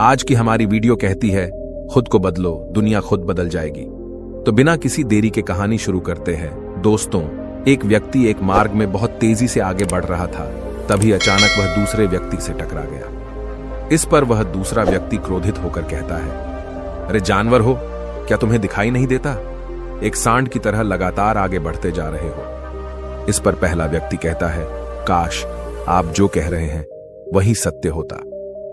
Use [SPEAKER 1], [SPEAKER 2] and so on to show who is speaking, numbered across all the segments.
[SPEAKER 1] आज की हमारी वीडियो कहती है, खुद को बदलो, दुनिया खुद बदल जाएगी। तो बिना किसी देरी के कहानी शुरू करते हैं। दोस्तों, एक व्यक्ति एक मार्ग में बहुत तेजी से आगे बढ़ रहा था। तभी अचानक वह दूसरे व्यक्ति से टकरा गया। इस पर वह दूसरा व्यक्ति क्रोधित होकर कहता है, अरे जानवर हो, क्या तुम्हें दिखाई नहीं देता? एक सांड की तरह लगातार आगे बढ़ते जा रहे हो। इस पर पहला व्यक्ति कहता है, काश आप जो कह रहे हैं वही सत्य होता,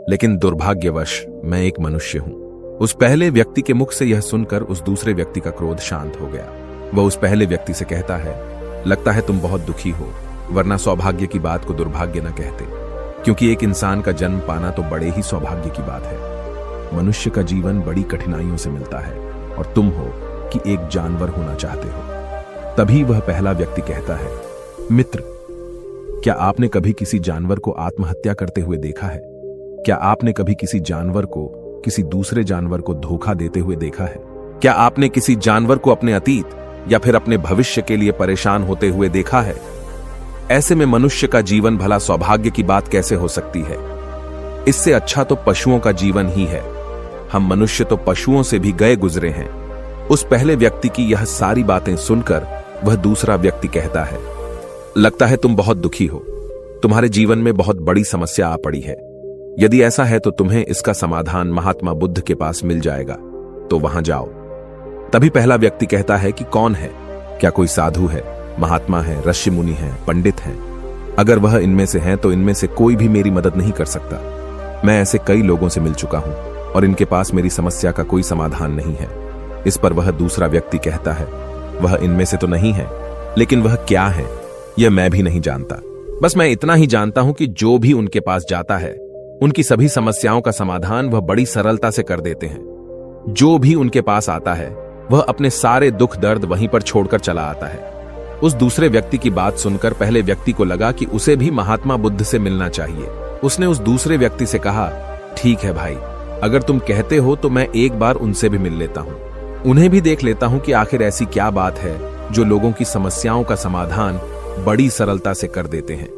[SPEAKER 1] लेकिन दुर्भाग्यवश मैं एक मनुष्य हूं। उस पहले व्यक्ति के मुख से यह सुनकर उस दूसरे व्यक्ति का क्रोध शांत हो गया। वह उस पहले व्यक्ति से कहता है, लगता है तुम बहुत दुखी हो, वरना सौभाग्य की बात को दुर्भाग्य न कहते, क्योंकि एक इंसान का जन्म पाना तो बड़े ही सौभाग्य की बात है। मनुष्य का जीवन बड़ी कठिनाइयों से मिलता है और तुम हो कि एक जानवर होना चाहते हो। तभी वह पहला व्यक्ति कहता है, मित्र, क्या आपने कभी किसी जानवर को आत्महत्या करते हुए देखा है? क्या आपने कभी किसी जानवर को किसी दूसरे जानवर को धोखा देते हुए देखा है? क्या आपने किसी जानवर को अपने अतीत या फिर अपने भविष्य के लिए परेशान होते हुए देखा है? ऐसे में मनुष्य का जीवन भला सौभाग्य की बात कैसे हो सकती है? इससे अच्छा तो पशुओं का जीवन ही है। हम मनुष्य तो पशुओं से भी गए गुजरे हैं। उस पहले व्यक्ति की यह सारी बातें सुनकर वह दूसरा व्यक्ति कहता है, लगता है तुम बहुत दुखी हो, तुम्हारे जीवन में बहुत बड़ी समस्या आ पड़ी है। यदि ऐसा है तो तुम्हें इसका समाधान महात्मा बुद्ध के पास मिल जाएगा, तो वहां जाओ। तभी पहला व्यक्ति कहता है कि कौन है? क्या कोई साधु है, महात्मा है, ऋषि मुनि है, पंडित है? अगर वह इनमें से हैं तो इनमें से कोई भी मेरी मदद नहीं कर सकता। मैं ऐसे कई लोगों से मिल चुका हूं और इनके पास मेरी समस्या का कोई समाधान नहीं है। इस पर वह दूसरा व्यक्ति कहता है, वह इनमें से तो नहीं है, लेकिन वह क्या है यह मैं भी नहीं जानता। बस मैं इतना ही जानता हूं कि जो भी उनके पास जाता है उनकी सभी समस्याओं का समाधान वह बड़ी सरलता से कर देते हैं। जो भी उनके पास आता है वह अपने सारे दुख दर्द वहीं पर छोड़कर चला आता है। उस दूसरे व्यक्ति की बात सुनकर पहले व्यक्ति को लगा कि उसे भी महात्मा बुद्ध से मिलना चाहिए। उसने उस दूसरे व्यक्ति से कहा, ठीक है भाई, अगर तुम कहते हो तो मैं एक बार उनसे भी मिल लेता हूं, उन्हें भी देख लेता हूं कि आखिर ऐसी क्या बात है जो लोगों की समस्याओं का समाधान बड़ी सरलता से कर देते हैं।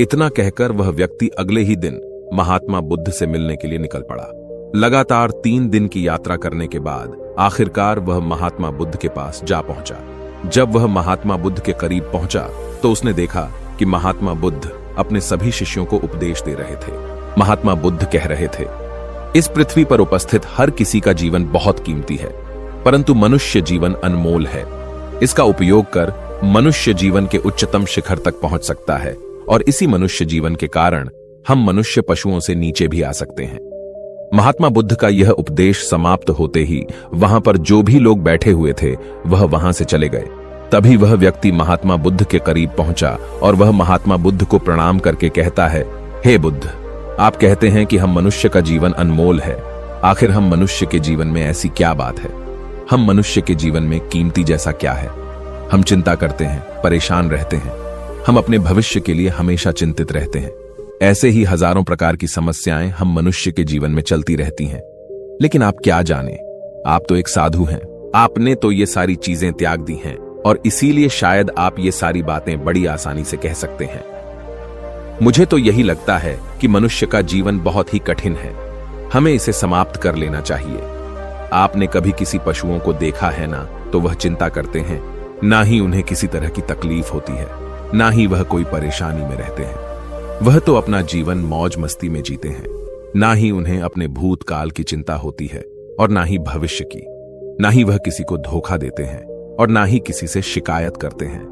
[SPEAKER 1] इतना कहकर वह व्यक्ति अगले ही दिन महात्मा बुद्ध से मिलने के लिए निकल पड़ा। लगातार 3 दिन की यात्रा करने के बाद आखिरकार वह महात्मा बुद्ध के पास जा पहुंचा। जब वह महात्मा बुद्ध के करीब पहुंचा तो उसने देखा कि महात्मा बुद्ध अपने सभी शिष्यों को उपदेश दे रहे थे। महात्मा बुद्ध कह रहे थे, इस पृथ्वी पर उपस्थित हर किसी का जीवन बहुत कीमती है, परंतु मनुष्य जीवन अनमोल है। इसका उपयोग कर मनुष्य जीवन के उच्चतम शिखर तक पहुंच सकता है और इसी मनुष्य जीवन के कारण हम मनुष्य पशुओं से नीचे भी आ सकते हैं। महात्मा बुद्ध का यह उपदेश समाप्त होते ही वहां पर जो भी लोग बैठे हुए थे वह वहां से चले गए। तभी वह व्यक्ति महात्मा बुद्ध के करीब पहुंचा और वह महात्मा बुद्ध को प्रणाम करके कहता है, हे बुद्ध, आप कहते हैं कि हम मनुष्य का जीवन अनमोल है। आखिर हम मनुष्य के जीवन में ऐसी क्या बात है? हम मनुष्य के जीवन में कीमती जैसा क्या है? हम चिंता करते हैं, परेशान रहते हैं, हम अपने भविष्य के लिए हमेशा चिंतित रहते हैं। ऐसे ही हजारों प्रकार की समस्याएं हम मनुष्य के जीवन में चलती रहती हैं। लेकिन आप क्या जाने, आप तो एक साधु हैं। आपने तो ये सारी चीजें त्याग दी हैं और इसीलिए शायद आप ये सारी बातें बड़ी आसानी से कह सकते हैं। मुझे तो यही लगता है कि मनुष्य का जीवन बहुत ही कठिन है, हमें इसे समाप्त कर लेना चाहिए। आपने कभी किसी पशुओं को देखा है ना, तो वह चिंता करते हैं, ना ही उन्हें किसी तरह की तकलीफ होती है, ना ही वह कोई परेशानी में रहते हैं। वह तो अपना जीवन मौज मस्ती में जीते हैं। ना ही उन्हें अपने भूतकाल की चिंता होती है और ना ही भविष्य की। ना ही वह किसी को धोखा देते हैं और ना ही किसी से शिकायत करते हैं।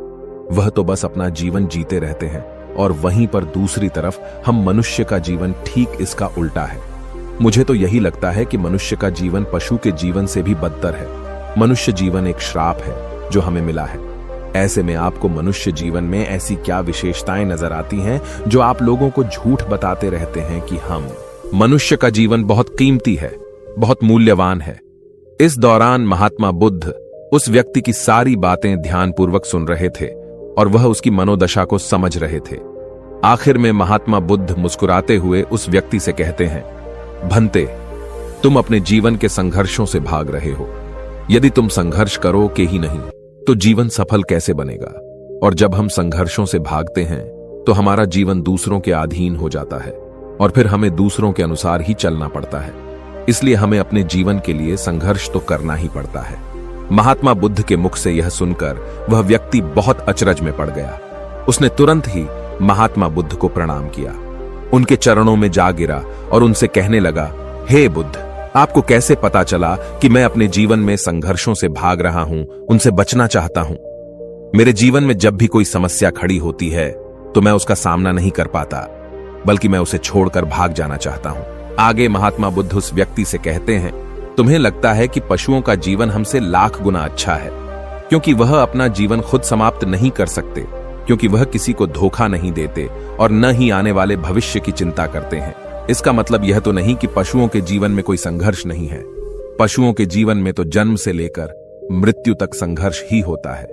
[SPEAKER 1] वह तो बस अपना जीवन जीते रहते हैं। और वहीं पर दूसरी तरफ हम मनुष्य का जीवन ठीक इसका उल्टा है। मुझे तो यही लगता है कि मनुष्य का जीवन पशु के जीवन से भी बदतर है। मनुष्य जीवन एक श्राप है जो हमें मिला है। ऐसे में आपको मनुष्य जीवन में ऐसी क्या विशेषताएं नजर आती हैं जो आप लोगों को झूठ बताते रहते हैं कि हम मनुष्य का जीवन बहुत कीमती है, बहुत मूल्यवान है? इस दौरान महात्मा बुद्ध उस व्यक्ति की सारी बातें ध्यानपूर्वक सुन रहे थे और वह उसकी मनोदशा को समझ रहे थे। आखिर में महात्मा बुद्ध मुस्कुराते हुए उस व्यक्ति से कहते हैं, भंते, तुम अपने जीवन के संघर्षों से भाग रहे हो। यदि तुम संघर्ष करो के ही नहीं तो जीवन सफल कैसे बनेगा? और जब हम संघर्षों से भागते हैं तो हमारा जीवन दूसरों के अधीन हो जाता है और फिर हमें दूसरों के अनुसार ही चलना पड़ता है। इसलिए हमें अपने जीवन के लिए संघर्ष तो करना ही पड़ता है। महात्मा बुद्ध के मुख से यह सुनकर वह व्यक्ति बहुत अचरज में पड़ गया। उसने तुरंत ही महात्मा बुद्ध को प्रणाम किया, उनके चरणों में जा गिरा और उनसे कहने लगा, हे बुद्ध, आपको कैसे पता चला कि मैं अपने जीवन में संघर्षों से भाग रहा हूं, उनसे बचना चाहता हूं? मेरे जीवन में जब भी कोई समस्या खड़ी होती है तो मैं उसका सामना नहीं कर पाता, बल्कि मैं उसे छोड़कर भाग जाना चाहता हूं। आगे महात्मा बुद्ध उस व्यक्ति से कहते हैं, तुम्हें लगता है कि पशुओं का जीवन हमसे लाख गुना अच्छा है, क्योंकि वह अपना जीवन खुद समाप्त नहीं कर सकते, क्योंकि वह किसी को धोखा नहीं देते और न ही आने वाले भविष्य की चिंता करते हैं। इसका मतलब यह तो नहीं कि पशुओं के जीवन में कोई संघर्ष नहीं है। पशुओं के जीवन में तो जन्म से लेकर मृत्यु तक संघर्ष ही होता है।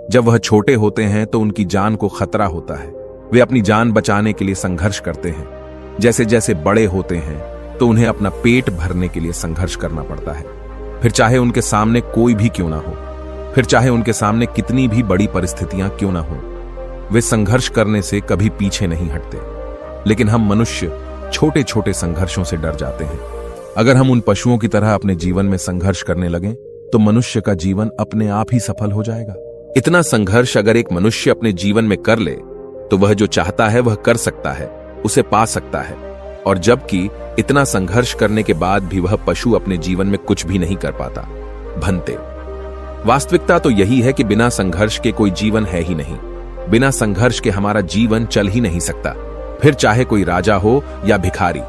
[SPEAKER 1] जब वह छोटे होते हैं तो उनकी जान को खतरा होता है, वे अपनी जान बचाने के लिए संघर्ष करते हैं। जैसे जैसे बड़े होते हैं तो उन्हें अपना पेट भरने के लिए संघर्ष करना पड़ता है, फिर चाहे उनके सामने कोई भी क्यों ना हो, फिर चाहे उनके सामने कितनी भी बड़ी परिस्थितियां क्यों ना हो, वे संघर्ष करने से कभी पीछे नहीं हटते। लेकिन हम मनुष्य छोटे छोटे संघर्षों से डर जाते हैं। अगर हम उन पशुओं की तरह अपने जीवन में संघर्ष करने लगें तो मनुष्य का जीवन अपने आप ही सफल हो जाएगा। इतना संघर्ष अगर एक मनुष्य अपने जीवन में कर ले तो वह जो चाहता है वह कर सकता है, उसे पा सकता है। और जबकि इतना संघर्ष करने के बाद भी वह पशु अपने जीवन में कुछ भी नहीं कर पाता। भंते, वास्तविकता तो यही है कि बिना संघर्ष के कोई जीवन है ही नहीं। बिना संघर्ष के हमारा जीवन चल ही नहीं सकता। फिर चाहे कोई राजा हो या भिखारी,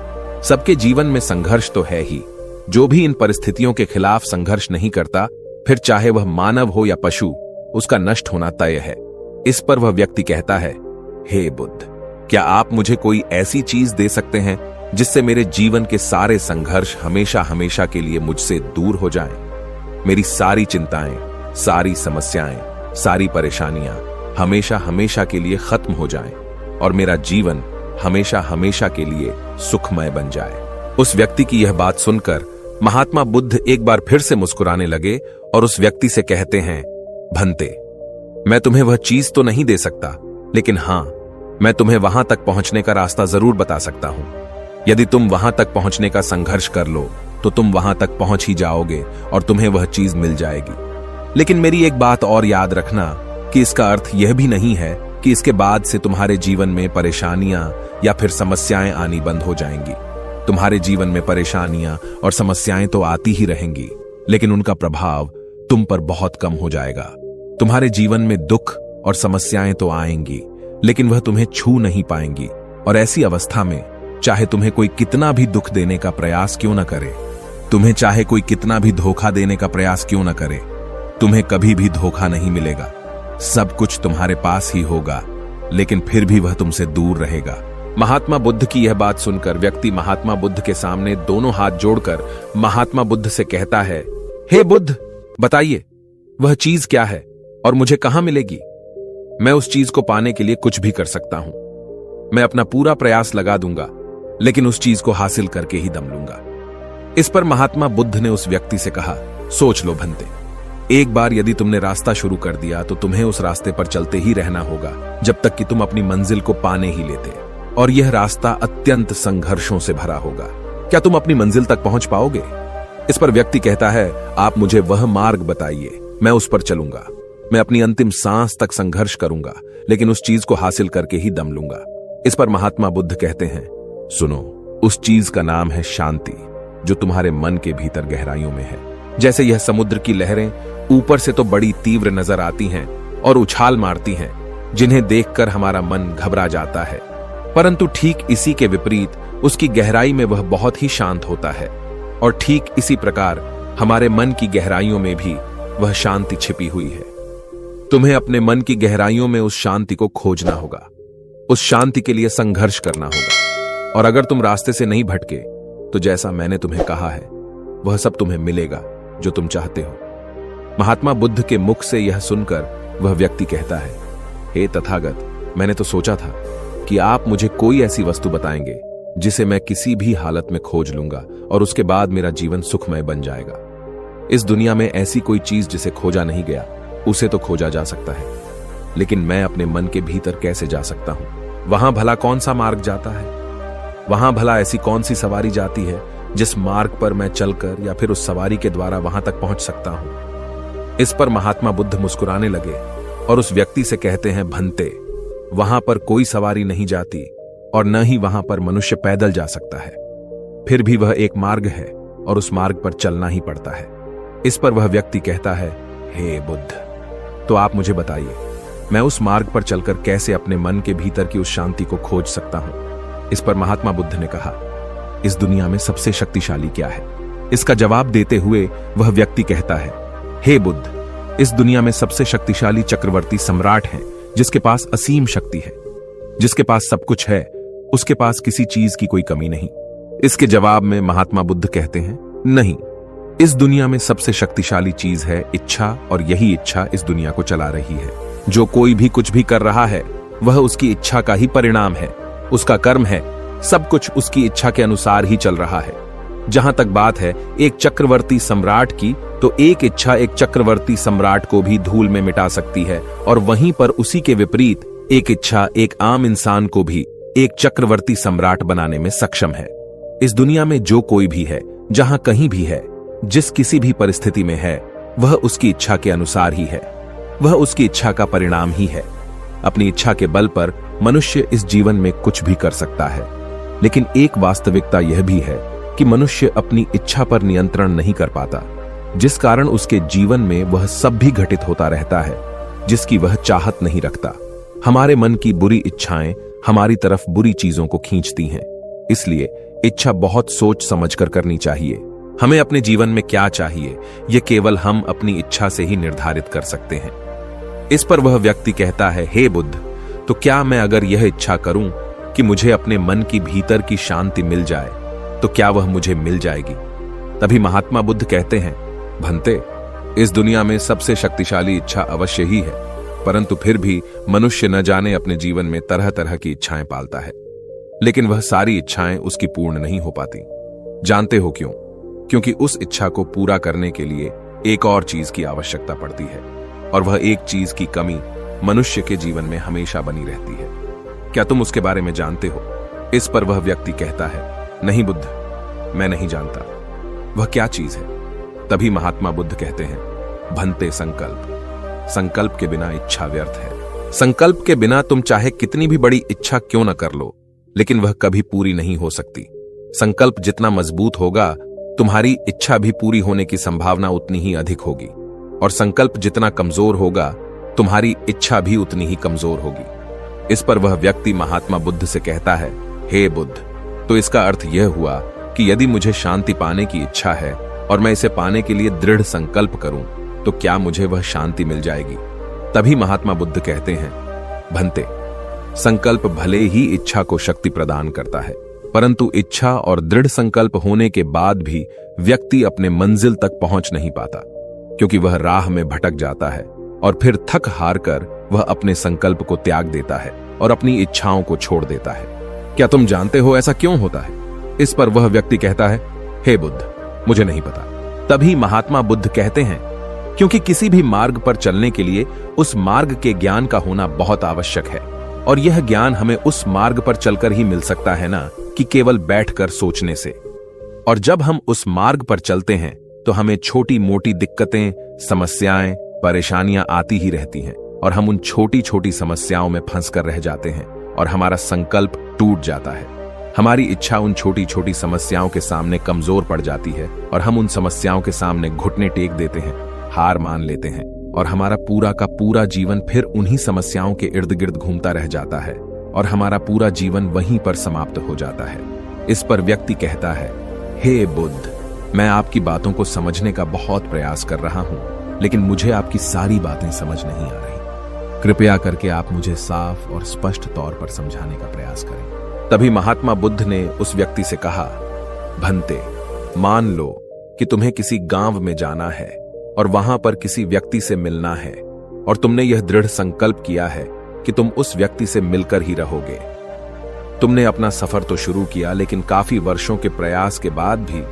[SPEAKER 1] सबके जीवन में संघर्ष तो है ही। जो भी इन परिस्थितियों के खिलाफ संघर्ष नहीं करता, फिर चाहे वह मानव हो या पशु, उसका नष्ट होना तय है। इस पर वह व्यक्ति कहता है, हे बुद्ध, क्या आप मुझे कोई ऐसी चीज दे सकते हैं जिससे मेरे जीवन के सारे संघर्ष हमेशा हमेशा के लिए मुझसे दूर हो जाएं? मेरी सारी चिंताएं, सारी समस्याएं, सारी परेशानियां हमेशा हमेशा के लिए खत्म हो जाएं और मेरा जीवन हमेशा हमेशा के लिए सुखमय बन जाए। उस व्यक्ति की यह बात सुनकर महात्मा बुद्ध एक बार फिर से मुस्कुराने लगे और उस व्यक्ति से कहते हैं, भंते, मैं तुम्हें वह चीज तो नहीं दे सकता, लेकिन हां, मैं तुम्हें वहां तक पहुंचने का रास्ता जरूर बता सकता हूं। यदि तुम वहां तक पहुंचने का संघर्ष कर लो तो तुम वहां तक पहुंच ही जाओगे और तुम्हें वह चीज मिल जाएगी। लेकिन मेरी एक बात और याद रखना कि इसका अर्थ यह भी नहीं है कि इसके बाद से तुम्हारे जीवन में परेशानियां या फिर समस्याएं आनी बंद हो जाएंगी। तुम्हारे जीवन में परेशानियां और समस्याएं तो आती ही रहेंगी, लेकिन उनका प्रभाव तुम पर बहुत कम हो जाएगा। तुम्हारे जीवन में दुख और समस्याएं तो आएंगी, लेकिन वह तुम्हें छू नहीं पाएंगी। और ऐसी अवस्था में चाहे तुम्हें कोई कितना भी दुख देने का प्रयास क्यों न करे, तुम्हें चाहे कोई कितना भी धोखा देने का प्रयास क्यों न करे, तुम्हें कभी भी धोखा नहीं मिलेगा। सब कुछ तुम्हारे पास ही होगा, लेकिन फिर भी वह तुमसे दूर रहेगा। महात्मा बुद्ध की यह बात सुनकर व्यक्ति महात्मा बुद्ध के सामने दोनों हाथ जोड़कर महात्मा बुद्ध से कहता है, हे बुद्ध, बताइए वह चीज क्या है और मुझे कहां मिलेगी? मैं उस चीज को पाने के लिए कुछ भी कर सकता हूं। मैं अपना पूरा प्रयास लगा दूंगा, लेकिन उस चीज को हासिल करके ही दम लूंगा। इस पर महात्मा बुद्ध ने उस व्यक्ति से कहा, सोच लो भंते, एक बार यदि तुमने रास्ता शुरू कर दिया तो तुम्हें उस रास्ते पर चलते ही रहना होगा जब तक कि तुम अपनी मंजिल को पाने ही लेते, और यह रास्ता अत्यंत संघर्षों से भरा होगा। क्या तुम अपनी मंजिल तक पहुंच पाओगे? इस पर व्यक्ति कहता है, आप मुझे वह मार्ग बताइए, मैं उस पर चलूंगा। मैं अपनी अंतिम सांस तक संघर्ष करूंगा, लेकिन उस चीज को हासिल करके ही दम लूंगा। इस पर महात्मा बुद्ध कहते हैं, सुनो, उस चीज का नाम है शांति, जो तुम्हारे मन के भीतर गहराइयों में है। जैसे यह समुद्र की लहरें ऊपर से तो बड़ी तीव्र नजर आती हैं और उछाल मारती हैं, जिन्हें देखकर हमारा मन घबरा जाता है, परंतु ठीक इसी के विपरीत उसकी गहराई में वह बहुत ही शांत होता है। और ठीक इसी प्रकार हमारे मन की गहराइयों में भी वह शांति छिपी हुई है। तुम्हें अपने मन की गहराइयों में उस शांति को खोजना होगा, उस शांति के लिए संघर्ष करना होगा। और अगर तुम रास्ते से नहीं भटके तो जैसा मैंने तुम्हें कहा है वह सब तुम्हें मिलेगा जो तुम चाहते हो। महात्मा बुद्ध के मुख से यह सुनकर वह व्यक्ति कहता है, हे तथागत, मैंने तो सोचा था कि आप मुझे कोई ऐसी वस्तु बताएंगे जिसे मैं किसी भी हालत में खोज लूंगा और उसके बाद मेरा जीवन सुखमय बन जाएगा। इस दुनिया में ऐसी कोई चीज जिसे खोजा नहीं गया, उसे तो खोजा जा सकता है, लेकिन मैं अपने मन के भीतर कैसे जा सकता हूं? वहां भला कौन सा मार्ग जाता है? वहां भला ऐसी कौन सी सवारी जाती है जिस मार्ग पर मैं चलकर या फिर उस सवारी के द्वारा वहां तक पहुंच सकता हूं। इस पर महात्मा बुद्ध मुस्कुराने लगे और उस व्यक्ति से कहते हैं, भंते, वहां पर कोई सवारी नहीं जाती और न ही वहां पर मनुष्य पैदल जा सकता है। फिर भी वह एक मार्ग है और उस मार्ग पर चलना ही पड़ता है। इस पर वह व्यक्ति कहता है, हे बुद्ध, तो आप मुझे बताइए, मैं उस मार्ग पर चलकर कैसे अपने मन के भीतर की उस शांति को खोज सकता हूं। इस पर महात्मा बुद्ध ने कहा, इस दुनिया में सबसे शक्तिशाली क्या है? इसका जवाब देते हुए वह व्यक्ति कहता है, हे बुद्ध, इस दुनिया में सबसे शक्तिशाली चक्रवर्ती सम्राट है, जिसके पास असीम शक्ति है, जिसके पास सब कुछ है, उसके पास किसी चीज की कोई कमी नहीं। इसके जवाब में महात्मा बुद्ध कहते हैं, नहीं, इस दुनिया में सबसे शक्तिशाली चीज है इच्छा, और यही इच्छा इस दुनिया को चला रही है। जो कोई भी कुछ भी कर रहा है वह उसकी इच्छा का ही परिणाम है, उसका कर्म है, सब कुछ उसकी इच्छा के अनुसार ही चल रहा है। जहां तक बात है एक चक्रवर्ती सम्राट की, तो एक इच्छा एक चक्रवर्ती सम्राट को भी धूल में मिटा सकती है, और वहीं पर उसी के विपरीत एक इच्छा एक आम इंसान को भी एक चक्रवर्ती सम्राट बनाने में सक्षम है। इस दुनिया में जो कोई भी है, जहां कहीं भी है, जिस किसी भी परिस्थिति में है, वह उसकी इच्छा के अनुसार ही है, वह उसकी इच्छा का परिणाम ही है। अपनी इच्छा के बल पर मनुष्य इस जीवन में कुछ भी कर सकता है, लेकिन एक वास्तविकता यह भी है कि मनुष्य अपनी इच्छा पर नियंत्रण नहीं कर पाता, जिस कारण उसके जीवन में वह सब भी घटित होता रहता है जिसकी वह चाहत नहीं रखता। हमारे मन की बुरी इच्छाएं हमारी तरफ बुरी चीजों को खींचती हैं, इसलिए इच्छा बहुत सोच समझकर करनी चाहिए। हमें अपने जीवन में क्या चाहिए, यह केवल हम अपनी इच्छा से ही निर्धारित कर सकते हैं। इस पर वह व्यक्ति कहता है, हे बुद्ध, तो क्या मैं अगर यह इच्छा करूं कि मुझे अपने मन की भीतर की शांति मिल जाए, तो क्या वह मुझे मिल जाएगी? तभी महात्मा बुद्ध कहते हैं, भंते, इस दुनिया में सबसे शक्तिशाली इच्छा अवश्य ही है, परंतु फिर भी मनुष्य न जाने अपने जीवन में तरह तरह की इच्छाएं पालता है, लेकिन वह सारी इच्छाएं उसकी पूर्ण नहीं हो पाती। जानते हो क्यों? क्योंकि उस इच्छा को पूरा करने के लिए एक और चीज की आवश्यकता पड़ती है, और वह एक चीज की कमी मनुष्य के जीवन में हमेशा बनी रहती है। क्या तुम उसके बारे में जानते हो? इस पर वह व्यक्ति कहता है, नहीं बुद्ध, मैं नहीं जानता। वह क्या चीज है? तभी महात्मा बुद्ध कहते हैं, भंते, संकल्प। संकल्प के बिना इच्छा व्यर्थ है। संकल्प के बिना तुम चाहे कितनी भी बड़ी इच्छा क्यों न कर लो, लेकिन वह कभी पूरी नहीं हो सकती। संकल्प जितना मजबूत होगा, तुम्हारी इच्छा भी पूरी होने की संभावना उतनी ही अधिक होगी, और संकल्प जितना कमजोर होगा, तुम्हारी इच्छा भी उतनी ही कमजोर होगी। इस पर वह व्यक्ति महात्मा बुद्ध से कहता है, हे बुद्ध, तो इसका अर्थ यह हुआ कि यदि मुझे शांति पाने की इच्छा है और मैं इसे पाने के लिए दृढ़ संकल्प करूं, तो क्या मुझे वह शांति मिल जाएगी? तभी महात्मा बुद्ध कहते हैं, भंते, संकल्प भले ही इच्छा को शक्ति प्रदान करता है, परंतु इच्छा और दृढ़ संकल्प होने के बाद भी व्यक्ति अपने मंजिल तक पहुंच नहीं पाता, क्योंकि वह राह में भटक जाता है और फिर थक हार कर वह अपने संकल्प को त्याग देता है और अपनी इच्छाओं को छोड़ देता है। क्या तुम जानते हो ऐसा क्यों होता है? इस पर वह व्यक्ति कहता है, हे बुद्ध, मुझे नहीं पता। तभी महात्मा बुद्ध कहते हैं, क्योंकि किसी भी मार्ग पर चलने के लिए उस मार्ग के ज्ञान का होना बहुत आवश्यक है, और यह ज्ञान हमें उस मार्ग पर चलकर ही मिल सकता है ना कि केवल बैठकर सोचने से। और जब हम उस मार्ग पर चलते हैं तो हमें छोटी मोटी दिक्कतें, समस्याएं, परेशानियां आती ही रहती हैं, और हम उन छोटी छोटी समस्याओं में फंसकर रह जाते हैं और हमारा संकल्प टूट जाता है। हमारी इच्छा उन छोटी छोटी समस्याओं के सामने कमजोर पड़ जाती है और हम उन समस्याओं के सामने घुटने टेक देते हैं, हार मान लेते हैं, और हमारा पूरा का पूरा जीवन फिर उन्हीं समस्याओं के इर्द गिर्द घूमता रह जाता है और हमारा पूरा जीवन वहीं पर समाप्त हो जाता है। इस पर व्यक्ति कहता है, हे बुद्ध, मैं आपकी बातों को समझने का बहुत प्रयास कर रहा हूं, लेकिन मुझे आपकी सारी बातें समझ नहीं आ रही। कृपया करके आप मुझे साफ और स्पष्ट तौर पर समझाने का प्रयास करें। तभी महात्मा बुद्ध ने उस व्यक्ति से कहा, भंते, मान लो कि तुम्हें किसी गांव में जाना है और वहां पर किसी व्यक्ति से मिलना है, और तुमने यह दृढ़ संकल्प किया है कि तुम उस व्यक्ति से मिलकर ही रहोगे। तुमने अपना सफर तो शुरू किया, लेकिन काफी वर्षों के प्रयास के बाद भी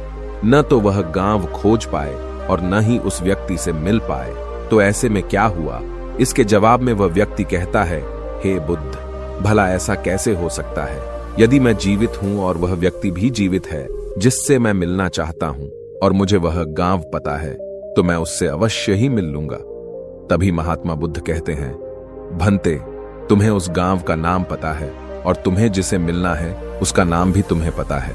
[SPEAKER 1] न तो वह गांव खोज पाए और न ही उस व्यक्ति से मिल पाए। तो ऐसे में क्या हुआ? इसके जवाब में वह व्यक्ति कहता है, हे बुद्ध, भला ऐसा कैसे हो सकता है? यदि मैं जीवित हूं और वह व्यक्ति भी जीवित है, जिससे मैं मिलना चाहता हूं और मुझे वह गांव पता है, तो मैं उससे अवश्य ही मिल लूंगा। तभी महात्मा बुद्ध कहते हैं, भंते, तुम्हें उस गांव का नाम पता है और तुम्हें जिसे मिलना है उसका नाम भी तुम्हें पता है,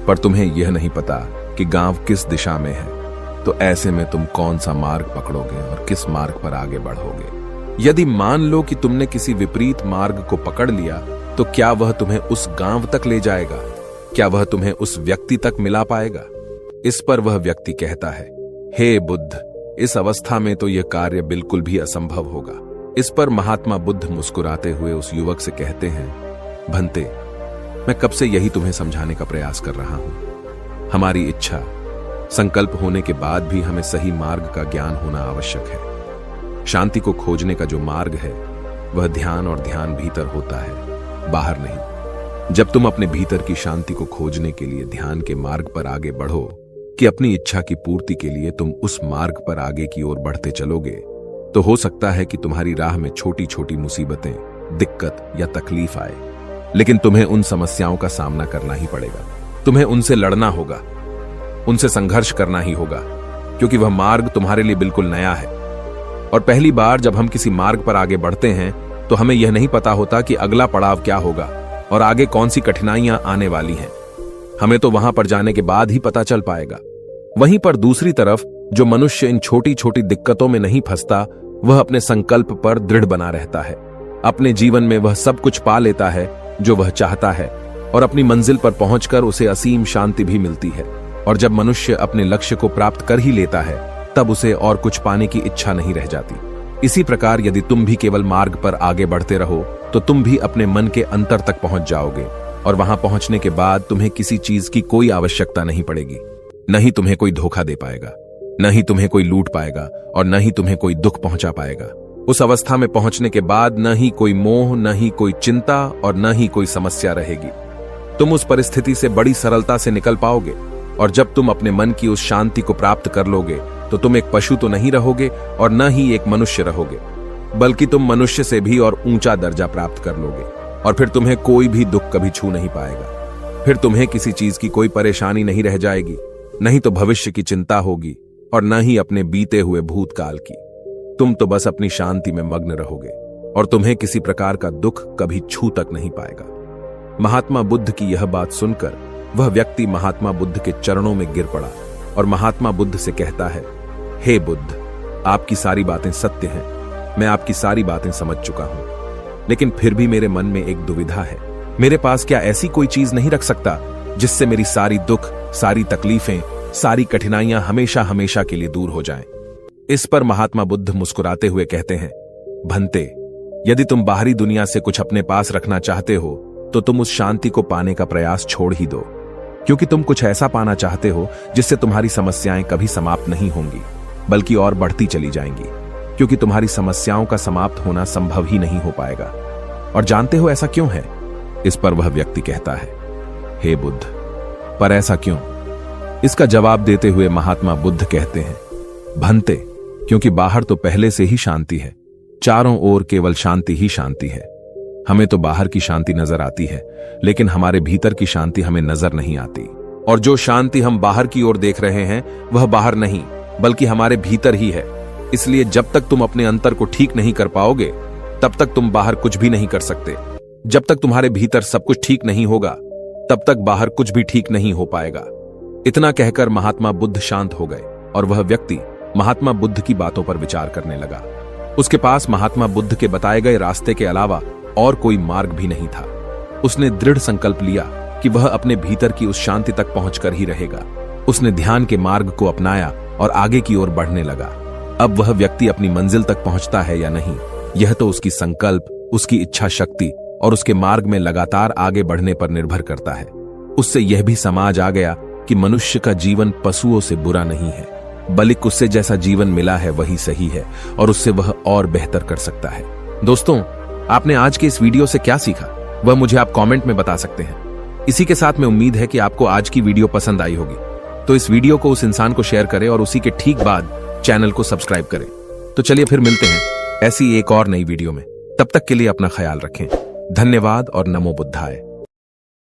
[SPEAKER 1] पर तुम्हें यह नहीं पता कि गांव किस दिशा में है। तो ऐसे में तुम कौन सा मार्ग पकड़ोगे और किस मार्ग पर आगे बढ़ोगे? यदि मान लो कि तुमने किसी विपरीत मार्ग को पकड़ लिया, तो क्या वह तुम्हें उस गांव तक ले जाएगा? क्या वह तुम्हें उस व्यक्ति तक मिला पाएगा? इस पर वह व्यक्ति कहता है, हे बुद्ध, इस अवस्था में तो यह कार्य बिल्कुल भी असंभव होगा। इस पर महात्मा बुद्ध मुस्कुराते हुए उस युवक से कहते हैं, भंते, मैं कब से यही तुम्हें समझाने का प्रयास कर रहा हूं। हमारी इच्छा, संकल्प होने के बाद भी हमें सही मार्ग का ज्ञान होना आवश्यक है। शांति को खोजने का जो मार्ग है वह ध्यान, और ध्यान भीतर होता है, बाहर नहीं। जब तुम अपने भीतर की शांति को खोजने के लिए ध्यान के मार्ग पर आगे बढ़ो कि अपनी इच्छा की पूर्ति के लिए तुम उस मार्ग पर आगे की ओर बढ़ते चलोगे, तो हो सकता है कि तुम्हारी राह में छोटी छोटी मुसीबतें, दिक्कत या तकलीफ आए, लेकिन तुम्हें उन समस्याओं का सामना करना ही पड़ेगा। तुम्हें उनसे लड़ना होगा, उनसे संघर्ष करना ही होगा, क्योंकि वह मार्ग तुम्हारे लिए बिल्कुल नया है। और पहली बार जब हम किसी मार्ग पर आगे बढ़ते हैं तो हमें यह नहीं पता होता कि अगला पड़ाव क्या होगा और आगे कौन सी कठिनाइयां आने वाली हैं। हमें तो वहां पर जाने के बाद ही पता चल पाएगा। वहीं पर दूसरी तरफ जो मनुष्य इन छोटी छोटी दिक्कतों में नहीं फंसता, वह अपने संकल्प पर दृढ़ बना रहता है। अपने जीवन में वह सब कुछ पा लेता है जो वह चाहता है, और अपनी मंजिल पर पहुंचकर उसे असीम शांति भी मिलती है। और जब मनुष्य अपने लक्ष्य को प्राप्त कर ही लेता है, तब उसे और कुछ पाने की इच्छा नहीं रह जाती। इसी प्रकार यदि तुम भी केवल मार्ग पर आगे बढ़ते रहो, तो तुम भी अपने मन के अंतर तक पहुंच जाओगे, और वहां पहुंचने के बाद तुम्हें किसी चीज की कोई आवश्यकता नहीं पड़ेगी। न ही तुम्हें कोई धोखा दे पाएगा, न ही तुम्हें कोई लूट पाएगा, और न ही तुम्हें कोई दुख पहुंचा पाएगा। उस अवस्था में पहुंचने के बाद न ही कोई मोह, न ही कोई चिंता, और न ही कोई समस्या रहेगी। तुम उस परिस्थिति से बड़ी सरलता से निकल पाओगे, और जब तुम अपने मन की उस शांति को प्राप्त कर लोगे, तो तुम एक पशु तो नहीं रहोगे और न ही एक मनुष्य रहोगे, बल्कि तुम मनुष्य से भी और ऊंचा दर्जा प्राप्त कर लोगे। और फिर तुम्हें कोई भी दुख कभी छू नहीं पाएगा। फिर तुम्हें किसी चीज की कोई परेशानी नहीं रह जाएगी, नहीं तो भविष्य की चिंता होगी, और न ही अपने बीते हुए भूतकाल की। तुम तो बस अपनी शांति में मग्न रहोगे, और तुम्हें किसी प्रकार का दुख कभी छू तक नहीं पाएगा। महात्मा बुद्ध की यह बात सुनकर वह व्यक्ति महात्मा बुद्ध के चरणों में गिर पड़ा और महात्मा बुद्ध से कहता है, हे बुद्ध, आपकी सारी बातें सत्य हैं, मैं आपकी सारी बातें समझ चुका हूं, लेकिन फिर भी मेरे मन में एक दुविधा है। मेरे पास क्या ऐसी कोई चीज नहीं रख सकता जिससे मेरी सारी दुख, सारी तकलीफें, सारी कठिनाइयां हमेशा हमेशा के लिए दूर हो जाएं? इस पर महात्मा बुद्ध मुस्कुराते हुए कहते हैं, भंते, यदि तुम बाहरी दुनिया से कुछ अपने पास रखना चाहते हो, तो तुम उस शांति को पाने का प्रयास छोड़ ही दो, क्योंकि तुम कुछ ऐसा पाना चाहते हो जिससे तुम्हारी समस्याएं कभी समाप्त नहीं होंगी, बल्कि और बढ़ती चली जाएंगी, क्योंकि तुम्हारी समस्याओं का समाप्त होना संभव ही नहीं हो पाएगा। और जानते हो ऐसा क्यों है? इस पर वह व्यक्ति कहता है, हे बुद्ध, पर ऐसा क्यों? इसका जवाब देते हुए महात्मा बुद्ध कहते हैं, भंते, क्योंकि बाहर तो पहले से ही शांति है, चारों ओर केवल शांति ही शांति है। हमें तो बाहर की शांति नजर आती है, लेकिन हमारे भीतर की शांति हमें नजर नहीं आती। और जो शांति हम बाहर की ओर देख रहे हैं, वह बाहर नहीं, बल्कि हमारे भीतर ही है। इसलिए जब तक तुम अपने अंतर को ठीक नहीं कर पाओगे, तब तक तुम बाहर कुछ भी नहीं कर सकते। जब तक तुम्हारे भीतर सब कुछ ठीक नहीं होगा, तब तक बाहर कुछ भी ठीक नहीं हो पाएगा। इतना कहकर महात्मा बुद्ध शांत हो गए, और वह व्यक्ति महात्मा बुद्ध की बातों पर विचार करने लगा। उसके पास महात्मा बुद्ध के बताए गए रास्ते के अलावा और कोई मार्ग भी नहीं था। उसने दृढ़ संकल्प लिया कि वह अपने भीतर की उस शांति तक पहुंचकर ही रहेगा। उसने ध्यान के मार्ग को अपनाया और आगे की ओर बढ़ने लगा। अब वह व्यक्ति अपनी मंजिल तक पहुंचता है या नहीं, यह तो उसकी संकल्प, उसकी इच्छा शक्ति और उसके मार्ग में लगातार आगे बढ़ने पर निर्भर करता है। उससे यह भी समझ आ गया कि मनुष्य का जीवन पशुओं से बुरा नहीं है, बल्कि उससे जैसा जीवन मिला है वही सही है, और उससे वह और बेहतर कर सकता है। दोस्तों, आपने आज के इस वीडियो से क्या सीखा, वह मुझे आप कमेंट में बता सकते हैं। इसी के साथ मैं उम्मीद है कि आपको आज की वीडियो पसंद आई होगी, तो इस वीडियो को उस इंसान को शेयर करें और उसी के ठीक बाद चैनल को सब्सक्राइब करें। तो चलिए फिर मिलते हैं ऐसी एक और नई वीडियो में। तब तक के लिए अपना ख्याल रखें। धन्यवाद और नमो बुद्धाय।